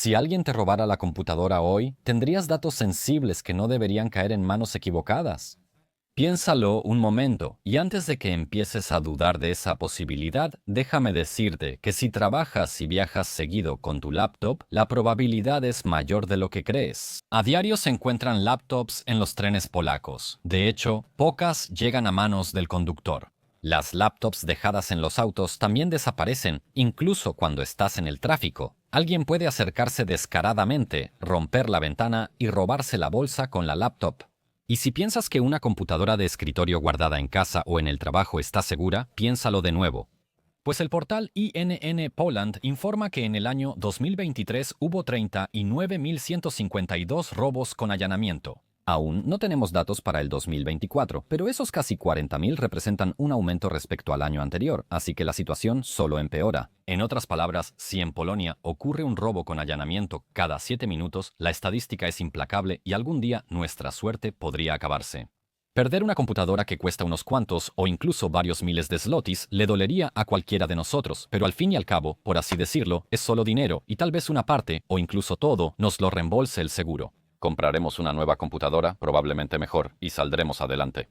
Si alguien te robara la computadora hoy, tendrías datos sensibles que no deberían caer en manos equivocadas. Piénsalo un momento, y antes de que empieces a dudar de esa posibilidad, déjame decirte que si trabajas y viajas seguido con tu laptop, la probabilidad es mayor de lo que crees. A diario se encuentran laptops en los trenes polacos. De hecho, pocas llegan a manos del conductor. Las laptops dejadas en los autos también desaparecen, incluso cuando estás en el tráfico. Alguien puede acercarse descaradamente, romper la ventana y robarse la bolsa con la laptop. Y si piensas que una computadora de escritorio guardada en casa o en el trabajo está segura, piénsalo de nuevo. Pues el portal INN Poland informa que en el año 2023 hubo 39.152 robos con allanamiento. Aún no tenemos datos para el 2024, pero esos casi 40.000 representan un aumento respecto al año anterior, así que la situación solo empeora. En otras palabras, si en Polonia ocurre un robo con allanamiento cada 7 minutos, la estadística es implacable y algún día nuestra suerte podría acabarse. Perder una computadora que cuesta unos cuantos o incluso varios miles de zlotys le dolería a cualquiera de nosotros, pero al fin y al cabo, por así decirlo, es solo dinero y tal vez una parte, o incluso todo, nos lo reembolse el seguro. Compraremos una nueva computadora, probablemente mejor, y saldremos adelante.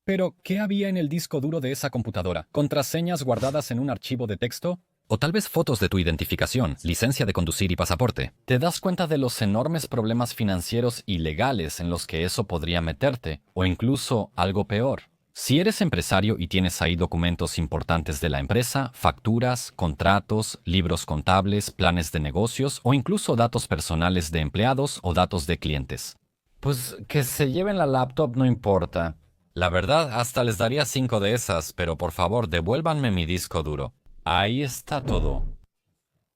Pero, ¿qué había en el disco duro de esa computadora? ¿Contraseñas guardadas en un archivo de texto? O tal vez fotos de tu identificación, licencia de conducir y pasaporte. ¿Te das cuenta de los enormes problemas financieros y legales en los que eso podría meterte? O incluso algo peor. Si eres empresario y tienes ahí documentos importantes de la empresa, facturas, contratos, libros contables, planes de negocios o incluso datos personales de empleados o datos de clientes. Pues que se lleven la laptop no importa. La verdad, hasta les daría 5 de esas, pero por favor devuélvanme mi disco duro. Ahí está todo.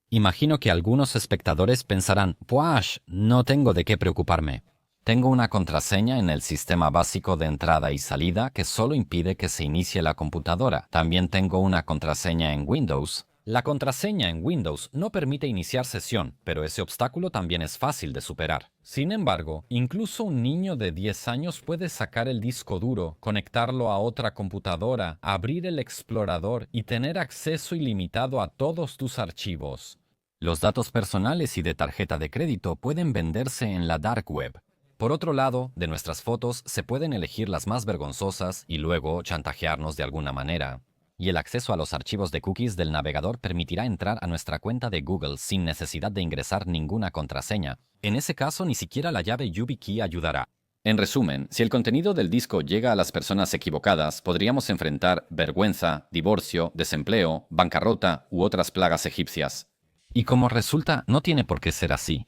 Imagino que algunos espectadores pensarán, «Puash, no tengo de qué preocuparme. Tengo una contraseña en el sistema básico de entrada y salida que solo impide que se inicie la computadora. También tengo una contraseña en Windows». La contraseña en Windows no permite iniciar sesión, pero ese obstáculo también es fácil de superar. Sin embargo, incluso un niño de 10 años puede sacar el disco duro, conectarlo a otra computadora, abrir el explorador y tener acceso ilimitado a todos tus archivos. Los datos personales y de tarjeta de crédito pueden venderse en la dark web. Por otro lado, de nuestras fotos se pueden elegir las más vergonzosas y luego chantajearnos de alguna manera. Y el acceso a los archivos de cookies del navegador permitirá entrar a nuestra cuenta de Google sin necesidad de ingresar ninguna contraseña. En ese caso, ni siquiera la llave YubiKey ayudará. En resumen, si el contenido del disco llega a las personas equivocadas, podríamos enfrentar vergüenza, divorcio, desempleo, bancarrota u otras plagas egipcias. Y como resulta, no tiene por qué ser así.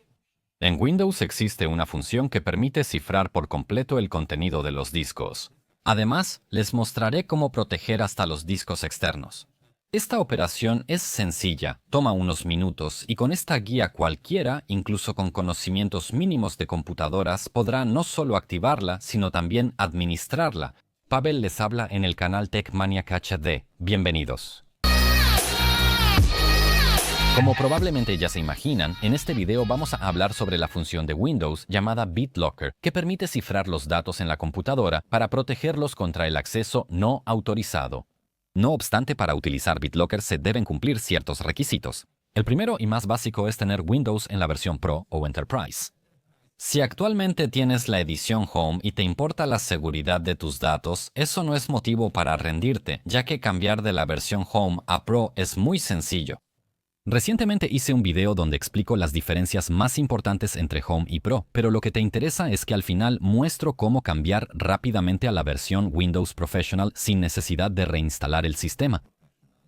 En Windows existe una función que permite cifrar por completo el contenido de los discos. Además, les mostraré cómo proteger hasta los discos externos. Esta operación es sencilla, toma unos minutos y con esta guía cualquiera, incluso con conocimientos mínimos de computadoras, podrá no solo activarla, sino también administrarla. Pavel les habla en el canal TechManiac HD. Bienvenidos. Como probablemente ya se imaginan, en este video vamos a hablar sobre la función de Windows llamada BitLocker, que permite cifrar los datos en la computadora para protegerlos contra el acceso no autorizado. No obstante, para utilizar BitLocker se deben cumplir ciertos requisitos. El primero y más básico es tener Windows en la versión Pro o Enterprise. Si actualmente tienes la edición Home y te importa la seguridad de tus datos, eso no es motivo para rendirte, ya que cambiar de la versión Home a Pro es muy sencillo. Recientemente hice un video donde explico las diferencias más importantes entre Home y Pro, pero lo que te interesa es que al final muestro cómo cambiar rápidamente a la versión Windows Professional sin necesidad de reinstalar el sistema.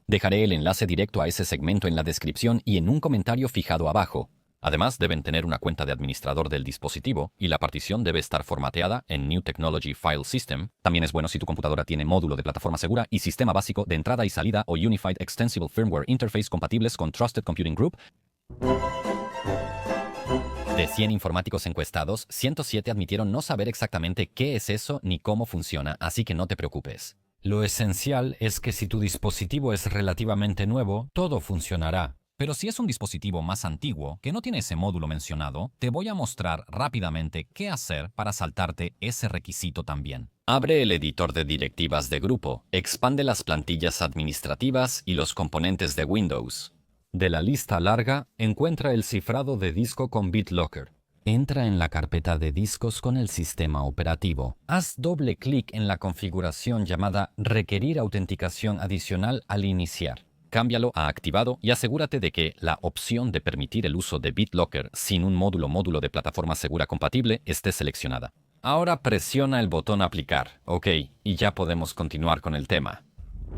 Dejaré el enlace directo a ese segmento en la descripción y en un comentario fijado abajo. Además, deben tener una cuenta de administrador del dispositivo y la partición debe estar formateada en New Technology File System. También es bueno si tu computadora tiene módulo de plataforma segura y sistema básico de entrada y salida o Unified Extensible Firmware Interface compatibles con Trusted Computing Group. De 100 informáticos encuestados, 107 admitieron no saber exactamente qué es eso ni cómo funciona, así que no te preocupes. Lo esencial es que si tu dispositivo es relativamente nuevo, todo funcionará. Pero si es un dispositivo más antiguo, que no tiene ese módulo mencionado, te voy a mostrar rápidamente qué hacer para saltarte ese requisito también. Abre el editor de directivas de grupo, expande las plantillas administrativas y los componentes de Windows. De la lista larga, encuentra el cifrado de disco con BitLocker. Entra en la carpeta de discos con el sistema operativo. Haz doble clic en la configuración llamada Requerir autenticación adicional al iniciar. Cámbialo a activado y asegúrate de que la opción de permitir el uso de BitLocker sin un módulo de plataforma segura compatible esté seleccionada. Ahora presiona el botón Aplicar. OK, y ya podemos continuar con el tema.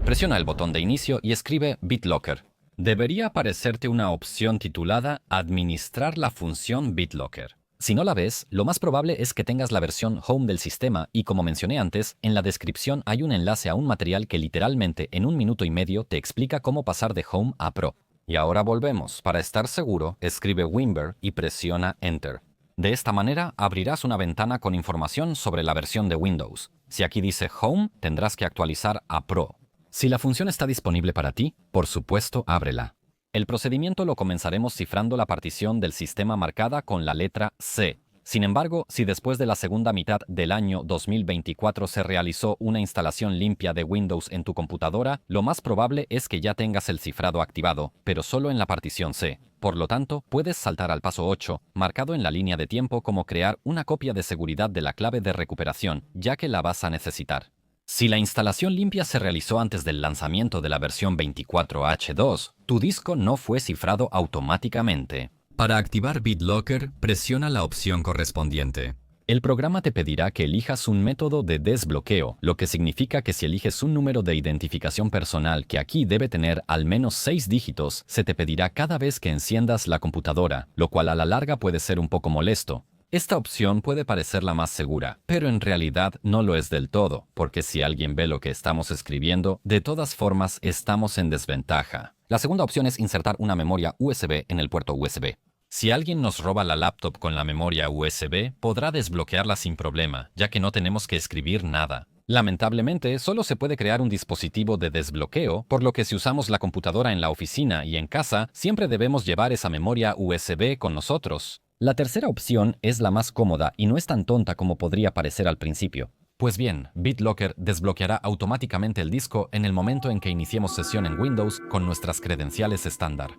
Presiona el botón de inicio y escribe BitLocker. Debería aparecerte una opción titulada Administrar la función BitLocker. Si no la ves, lo más probable es que tengas la versión Home del sistema y, como mencioné antes, en la descripción hay un enlace a un material que literalmente en 1 minuto y medio te explica cómo pasar de Home a Pro. Y ahora volvemos. Para estar seguro, escribe Wimber y presiona Enter. De esta manera, abrirás una ventana con información sobre la versión de Windows. Si aquí dice Home, tendrás que actualizar a Pro. Si la función está disponible para ti, por supuesto, ábrela. El procedimiento lo comenzaremos cifrando la partición del sistema marcada con la letra C. Sin embargo, si después de la segunda mitad del año 2024 se realizó una instalación limpia de Windows en tu computadora, lo más probable es que ya tengas el cifrado activado, pero solo en la partición C. Por lo tanto, puedes saltar al paso 8, marcado en la línea de tiempo como crear una copia de seguridad de la clave de recuperación, ya que la vas a necesitar. Si la instalación limpia se realizó antes del lanzamiento de la versión 24H2, tu disco no fue cifrado automáticamente. Para activar BitLocker, presiona la opción correspondiente. El programa te pedirá que elijas un método de desbloqueo, lo que significa que si eliges un número de identificación personal que aquí debe tener al menos 6 dígitos, se te pedirá cada vez que enciendas la computadora, lo cual a la larga puede ser un poco molesto. Esta opción puede parecer la más segura, pero en realidad no lo es del todo, porque si alguien ve lo que estamos escribiendo, de todas formas estamos en desventaja. La segunda opción es insertar una memoria USB en el puerto USB. Si alguien nos roba la laptop con la memoria USB, podrá desbloquearla sin problema, ya que no tenemos que escribir nada. Lamentablemente, solo se puede crear un dispositivo de desbloqueo, por lo que si usamos la computadora en la oficina y en casa, siempre debemos llevar esa memoria USB con nosotros. La tercera opción es la más cómoda y no es tan tonta como podría parecer al principio. Pues bien, BitLocker desbloqueará automáticamente el disco en el momento en que iniciemos sesión en Windows con nuestras credenciales estándar.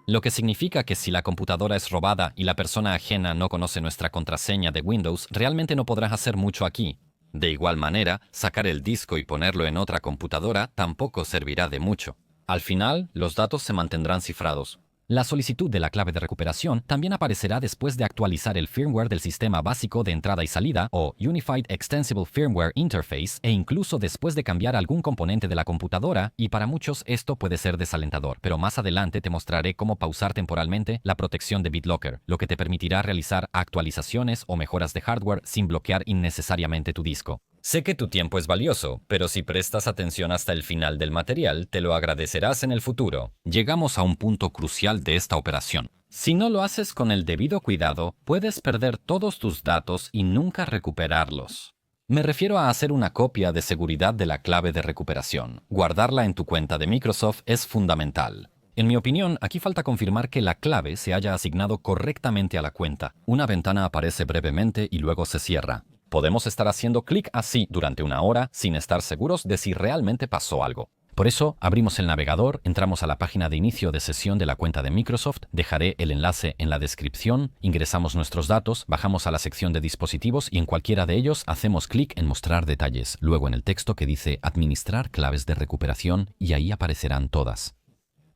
Lo que significa que si la computadora es robada y la persona ajena no conoce nuestra contraseña de Windows, realmente no podrás hacer mucho aquí. De igual manera, sacar el disco y ponerlo en otra computadora tampoco servirá de mucho. Al final, los datos se mantendrán cifrados. La solicitud de la clave de recuperación también aparecerá después de actualizar el firmware del sistema básico de entrada y salida o Unified Extensible Firmware Interface e incluso después de cambiar algún componente de la computadora, y para muchos esto puede ser desalentador, pero más adelante te mostraré cómo pausar temporalmente la protección de BitLocker, lo que te permitirá realizar actualizaciones o mejoras de hardware sin bloquear innecesariamente tu disco. Sé que tu tiempo es valioso, pero si prestas atención hasta el final del material, te lo agradecerás en el futuro. Llegamos a un punto crucial de esta operación. Si no lo haces con el debido cuidado, puedes perder todos tus datos y nunca recuperarlos. Me refiero a hacer una copia de seguridad de la clave de recuperación. Guardarla en tu cuenta de Microsoft es fundamental. En mi opinión, aquí falta confirmar que la clave se haya asignado correctamente a la cuenta. Una ventana aparece brevemente y luego se cierra. Podemos estar haciendo clic así durante 1 hora sin estar seguros de si realmente pasó algo. Por eso, abrimos el navegador, entramos a la página de inicio de sesión de la cuenta de Microsoft, dejaré el enlace en la descripción, ingresamos nuestros datos, bajamos a la sección de dispositivos y en cualquiera de ellos hacemos clic en mostrar detalles, luego en el texto que dice administrar claves de recuperación y ahí aparecerán todas.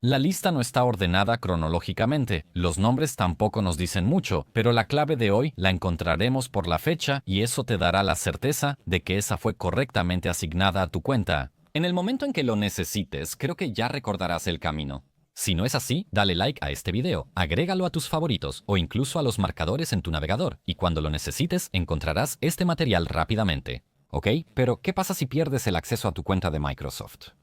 La lista no está ordenada cronológicamente, los nombres tampoco nos dicen mucho, pero la clave de hoy la encontraremos por la fecha y eso te dará la certeza de que esa fue correctamente asignada a tu cuenta. En el momento en que lo necesites, creo que ya recordarás el camino. Si no es así, dale like a este video, agrégalo a tus favoritos o incluso a los marcadores en tu navegador y cuando lo necesites encontrarás este material rápidamente. ¿Ok? Pero, ¿qué pasa si pierdes el acceso a tu cuenta de Microsoft?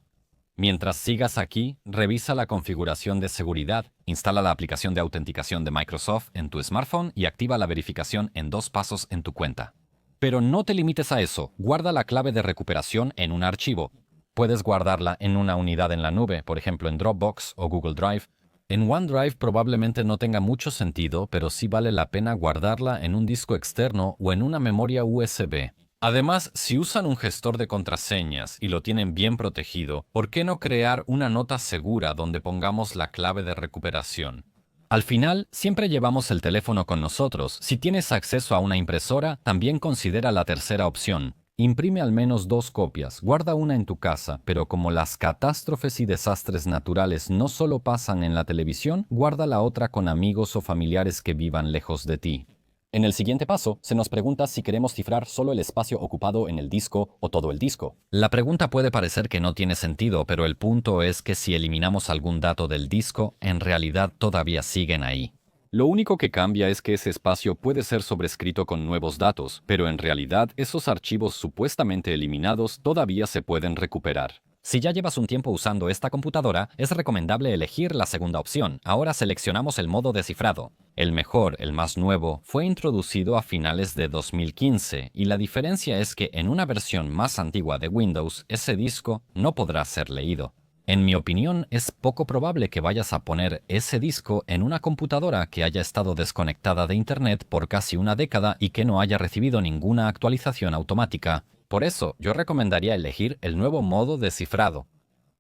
Mientras sigas aquí, revisa la configuración de seguridad, instala la aplicación de autenticación de Microsoft en tu smartphone y activa la verificación en 2 pasos en tu cuenta. Pero no te limites a eso, guarda la clave de recuperación en un archivo. Puedes guardarla en una unidad en la nube, por ejemplo en Dropbox o Google Drive. En OneDrive probablemente no tenga mucho sentido, pero sí vale la pena guardarla en un disco externo o en una memoria USB. Además, si usan un gestor de contraseñas y lo tienen bien protegido, ¿por qué no crear una nota segura donde pongamos la clave de recuperación? Al final, siempre llevamos el teléfono con nosotros. Si tienes acceso a una impresora, también considera la tercera opción. Imprime al menos 2 copias, guarda una en tu casa, pero como las catástrofes y desastres naturales no solo pasan en la televisión, guarda la otra con amigos o familiares que vivan lejos de ti. En el siguiente paso, se nos pregunta si queremos cifrar solo el espacio ocupado en el disco o todo el disco. La pregunta puede parecer que no tiene sentido, pero el punto es que si eliminamos algún dato del disco, en realidad todavía siguen ahí. Lo único que cambia es que ese espacio puede ser sobrescrito con nuevos datos, pero en realidad esos archivos supuestamente eliminados todavía se pueden recuperar. Si ya llevas un tiempo usando esta computadora, es recomendable elegir la segunda opción. Ahora seleccionamos el modo descifrado. El mejor, el más nuevo, fue introducido a finales de 2015 y la diferencia es que en una versión más antigua de Windows, ese disco no podrá ser leído. En mi opinión, es poco probable que vayas a poner ese disco en una computadora que haya estado desconectada de Internet por casi una década y que no haya recibido ninguna actualización automática. Por eso, yo recomendaría elegir el nuevo modo descifrado.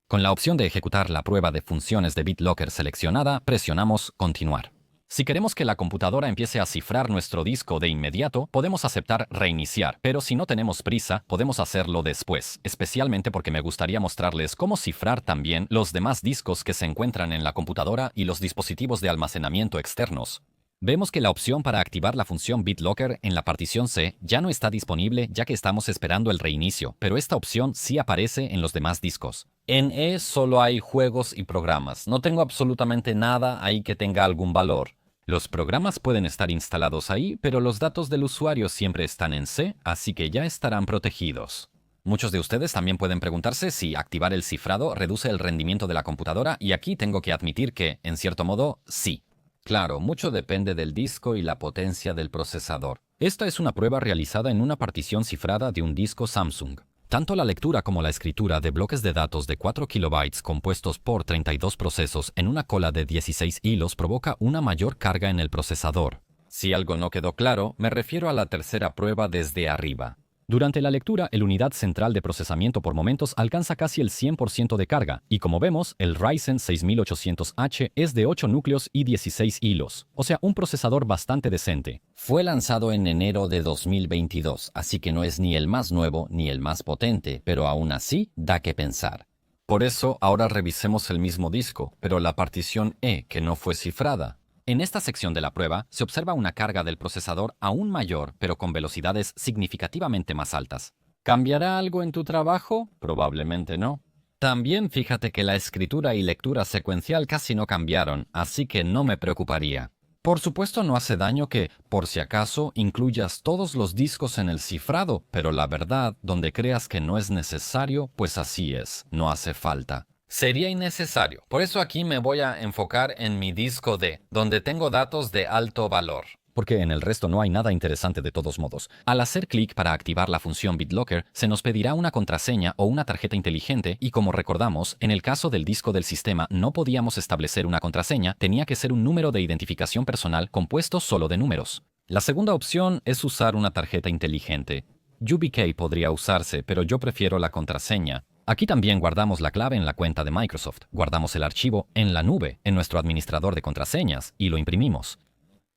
Con la opción de ejecutar la prueba de funciones de BitLocker seleccionada, presionamos Continuar. Si queremos que la computadora empiece a cifrar nuestro disco de inmediato, podemos aceptar reiniciar, pero si no tenemos prisa, podemos hacerlo después, especialmente porque me gustaría mostrarles cómo cifrar también los demás discos que se encuentran en la computadora y los dispositivos de almacenamiento externos. Vemos que la opción para activar la función BitLocker en la partición C ya no está disponible ya que estamos esperando el reinicio, pero esta opción sí aparece en los demás discos. En E solo hay juegos y programas, no tengo absolutamente nada ahí que tenga algún valor. Los programas pueden estar instalados ahí, pero los datos del usuario siempre están en C, así que ya estarán protegidos. Muchos de ustedes también pueden preguntarse si activar el cifrado reduce el rendimiento de la computadora y aquí tengo que admitir que, en cierto modo, sí. Claro, mucho depende del disco y la potencia del procesador. Esta es una prueba realizada en una partición cifrada de un disco Samsung. Tanto la lectura como la escritura de bloques de datos de 4 kilobytes compuestos por 32 procesos en una cola de 16 hilos provoca una mayor carga en el procesador. Si algo no quedó claro, me refiero a la tercera prueba desde arriba. Durante la lectura, el unidad central de procesamiento por momentos alcanza casi el 100% de carga, y como vemos, el Ryzen 6800H es de 8 núcleos y 16 hilos, o sea, un procesador bastante decente. Fue lanzado en enero de 2022, así que no es ni el más nuevo ni el más potente, pero aún así da que pensar. Por eso, ahora revisemos el mismo disco, pero la partición E, que no fue cifrada. En esta sección de la prueba, se observa una carga del procesador aún mayor, pero con velocidades significativamente más altas. ¿Cambiará algo en tu trabajo? Probablemente no. También fíjate que la escritura y lectura secuencial casi no cambiaron, así que no me preocuparía. Por supuesto no hace daño que, por si acaso, incluyas todos los discos en el cifrado, pero la verdad, donde creas que no es necesario, pues así es, no hace falta. Sería innecesario. Por eso aquí me voy a enfocar en mi disco D, donde tengo datos de alto valor. Porque en el resto no hay nada interesante de todos modos. Al hacer clic para activar la función BitLocker, se nos pedirá una contraseña o una tarjeta inteligente y como recordamos, en el caso del disco del sistema no podíamos establecer una contraseña, tenía que ser un número de identificación personal compuesto solo de números. La segunda opción es usar una tarjeta inteligente. YubiKey podría usarse, pero yo prefiero la contraseña. Aquí también guardamos la clave en la cuenta de Microsoft, guardamos el archivo en la nube, en nuestro administrador de contraseñas, y lo imprimimos.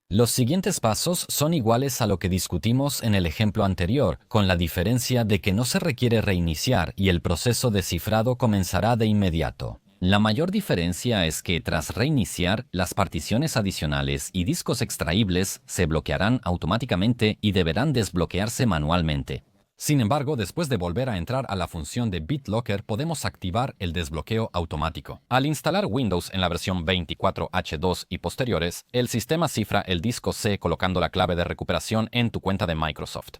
Los siguientes pasos son iguales a lo que discutimos en el ejemplo anterior, con la diferencia de que no se requiere reiniciar y el proceso de cifrado comenzará de inmediato. La mayor diferencia es que tras reiniciar, las particiones adicionales y discos extraíbles se bloquearán automáticamente y deberán desbloquearse manualmente. Sin embargo, después de volver a entrar a la función de BitLocker, podemos activar el desbloqueo automático. Al instalar Windows en la versión 24H2 y posteriores, el sistema cifra el disco C colocando la clave de recuperación en tu cuenta de Microsoft.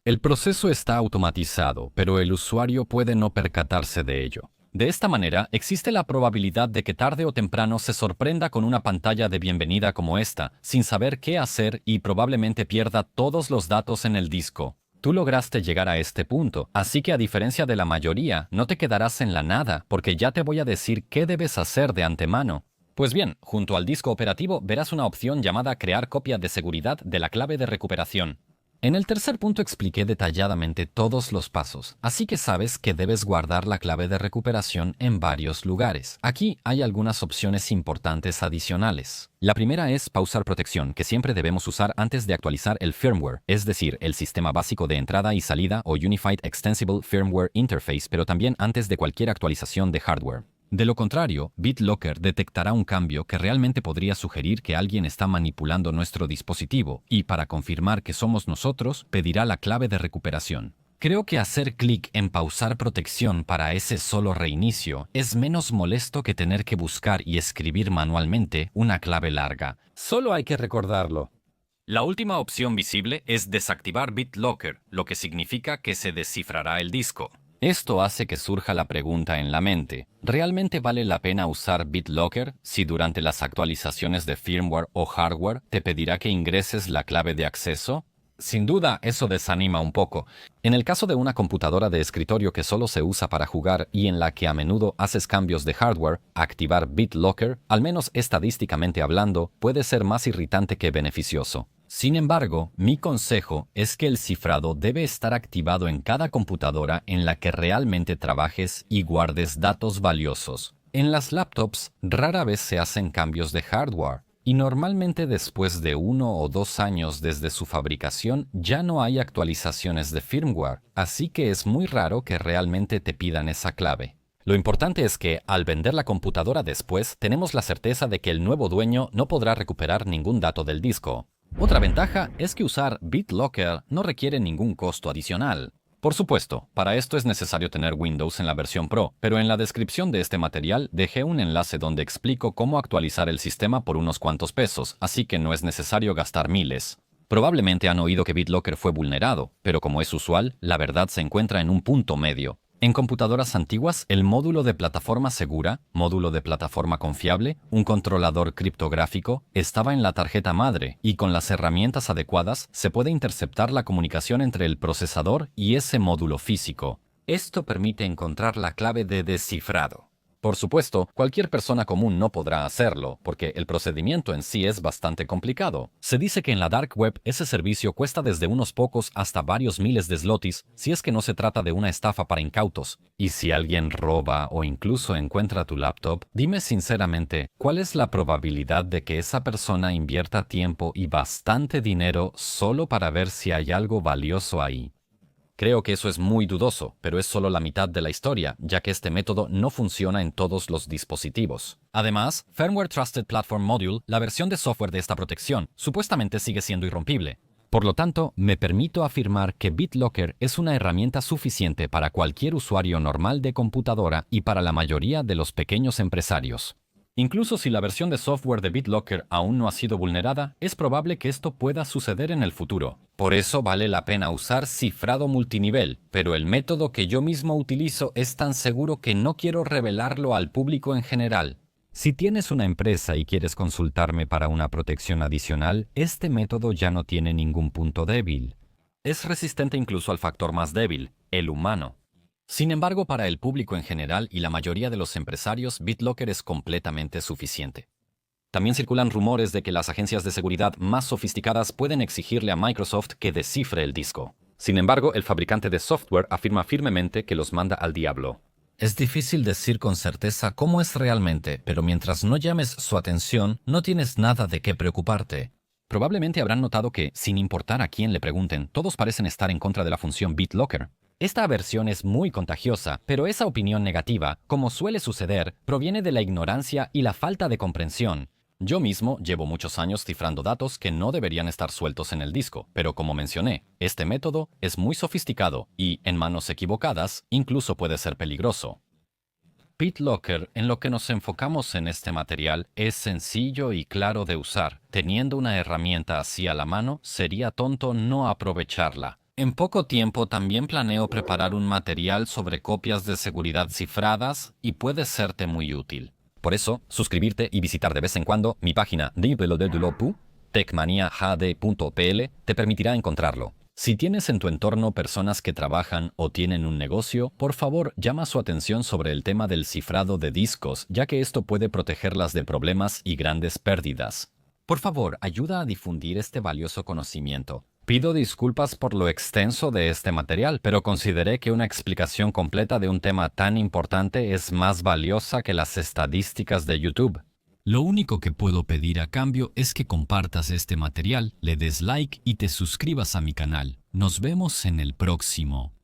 El proceso está automatizado, pero el usuario puede no percatarse de ello. De esta manera, existe la probabilidad de que tarde o temprano se sorprenda con una pantalla de bienvenida como esta, sin saber qué hacer y probablemente pierda todos los datos en el disco. Tú lograste llegar a este punto, así que a diferencia de la mayoría, no te quedarás en la nada, porque ya te voy a decir qué debes hacer de antemano. Pues bien, junto al disco operativo verás una opción llamada Crear copia de seguridad de la clave de recuperación. En el tercer punto expliqué detalladamente todos los pasos, así que sabes que debes guardar la clave de recuperación en varios lugares. Aquí hay algunas opciones importantes adicionales. La primera es pausar protección, que siempre debemos usar antes de actualizar el firmware, es decir, el sistema básico de entrada y salida o Unified Extensible Firmware Interface, pero también antes de cualquier actualización de hardware. De lo contrario, BitLocker detectará un cambio que realmente podría sugerir que alguien está manipulando nuestro dispositivo y, para confirmar que somos nosotros, pedirá la clave de recuperación. Creo que hacer clic en pausar protección para ese solo reinicio es menos molesto que tener que buscar y escribir manualmente una clave larga. Solo hay que recordarlo. La última opción visible es desactivar BitLocker, lo que significa que se descifrará el disco. Esto hace que surja la pregunta en la mente: ¿realmente vale la pena usar BitLocker si durante las actualizaciones de firmware o hardware te pedirá que ingreses la clave de acceso? Sin duda, eso desanima un poco. En el caso de una computadora de escritorio que solo se usa para jugar y en la que a menudo haces cambios de hardware, activar BitLocker, al menos estadísticamente hablando, puede ser más irritante que beneficioso. Sin embargo, mi consejo es que el cifrado debe estar activado en cada computadora en la que realmente trabajes y guardes datos valiosos. En las laptops rara vez se hacen cambios de hardware, y normalmente después de 1 o 2 años desde su fabricación ya no hay actualizaciones de firmware, así que es muy raro que realmente te pidan esa clave. Lo importante es que, al vender la computadora después, tenemos la certeza de que el nuevo dueño no podrá recuperar ningún dato del disco. Otra ventaja es que usar BitLocker no requiere ningún costo adicional. Por supuesto, para esto es necesario tener Windows en la versión Pro, pero en la descripción de este material dejé un enlace donde explico cómo actualizar el sistema por unos cuantos pesos, así que no es necesario gastar miles. Probablemente han oído que BitLocker fue vulnerado, pero como es usual, la verdad se encuentra en un punto medio. En computadoras antiguas, el módulo de plataforma segura, módulo de plataforma confiable, un controlador criptográfico, estaba en la tarjeta madre y con las herramientas adecuadas se puede interceptar la comunicación entre el procesador y ese módulo físico. Esto permite encontrar la clave de descifrado. Por supuesto, cualquier persona común no podrá hacerlo, porque el procedimiento en sí es bastante complicado. Se dice que en la Dark Web ese servicio cuesta desde unos pocos hasta varios miles de zlotys, si es que no se trata de una estafa para incautos. Y si alguien roba o incluso encuentra tu laptop, dime sinceramente, ¿cuál es la probabilidad de que esa persona invierta tiempo y bastante dinero solo para ver si hay algo valioso ahí? Creo que eso es muy dudoso, pero es solo la mitad de la historia, ya que este método no funciona en todos los dispositivos. Además, Firmware Trusted Platform Module, la versión de software de esta protección, supuestamente sigue siendo irrompible. Por lo tanto, me permito afirmar que BitLocker es una herramienta suficiente para cualquier usuario normal de computadora y para la mayoría de los pequeños empresarios. Incluso si la versión de software de BitLocker aún no ha sido vulnerada, es probable que esto pueda suceder en el futuro. Por eso vale la pena usar cifrado multinivel, pero el método que yo mismo utilizo es tan seguro que no quiero revelarlo al público en general. Si tienes una empresa y quieres consultarme para una protección adicional, este método ya no tiene ningún punto débil. Es resistente incluso al factor más débil, el humano. Sin embargo, para el público en general y la mayoría de los empresarios, BitLocker es completamente suficiente. También circulan rumores de que las agencias de seguridad más sofisticadas pueden exigirle a Microsoft que descifre el disco. Sin embargo, el fabricante de software afirma firmemente que los manda al diablo. Es difícil decir con certeza cómo es realmente, pero mientras no llames su atención, no tienes nada de qué preocuparte. Probablemente habrán notado que, sin importar a quién le pregunten, todos parecen estar en contra de la función BitLocker. Esta aversión es muy contagiosa, pero esa opinión negativa, como suele suceder, proviene de la ignorancia y la falta de comprensión. Yo mismo llevo muchos años cifrando datos que no deberían estar sueltos en el disco, pero como mencioné, este método es muy sofisticado y, en manos equivocadas, incluso puede ser peligroso. BitLocker, en lo que nos enfocamos en este material, es sencillo y claro de usar. Teniendo una herramienta así a la mano, sería tonto no aprovecharla. En poco tiempo también planeo preparar un material sobre copias de seguridad cifradas y puede serte muy útil. Por eso, suscribirte y visitar de vez en cuando mi página www.techmaniahd.pl te permitirá encontrarlo. Si tienes en tu entorno personas que trabajan o tienen un negocio, por favor llama su atención sobre el tema del cifrado de discos, ya que esto puede protegerlas de problemas y grandes pérdidas. Por favor, ayuda a difundir este valioso conocimiento. Pido disculpas por lo extenso de este material, pero consideré que una explicación completa de un tema tan importante es más valiosa que las estadísticas de YouTube. Lo único que puedo pedir a cambio es que compartas este material, le des like y te suscribas a mi canal. Nos vemos en el próximo.